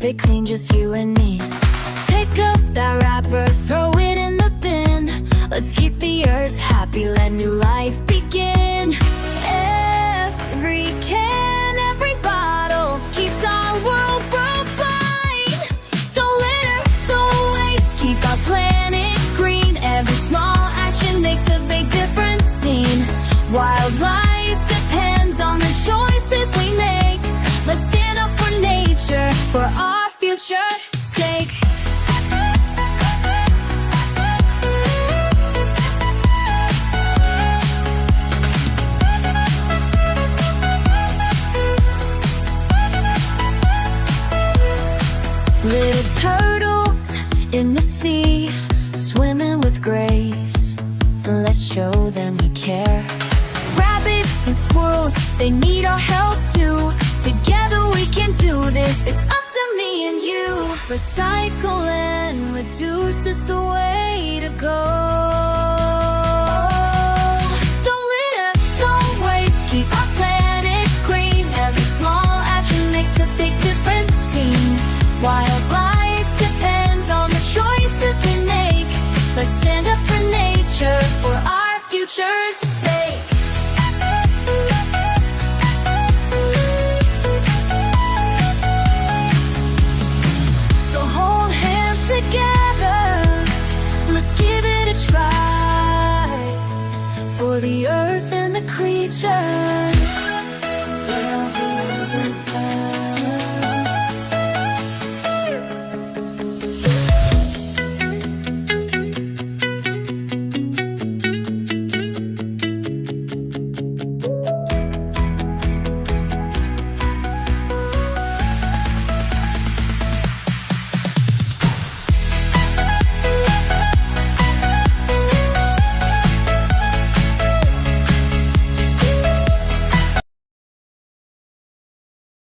it clean, just you and me. Pick up that wrapper, throw it in the bin. Let's keep the earth happy, let new life begin. Every can, every bottle keeps our world bright. Don't litter, don't waste, keep our planet green. Every small action makes a big difference seen. Wildlife depends on the choices we make. Let's stand up for nature, for our future's sake. Little turtles in the sea, swimming with grace. Let's show them we care. Rabbits and squirrels, they need our help too. Together we can do this, it's up to me and you. Recycle and reduce is the way to go. Don't litter, don't waste, keep our planet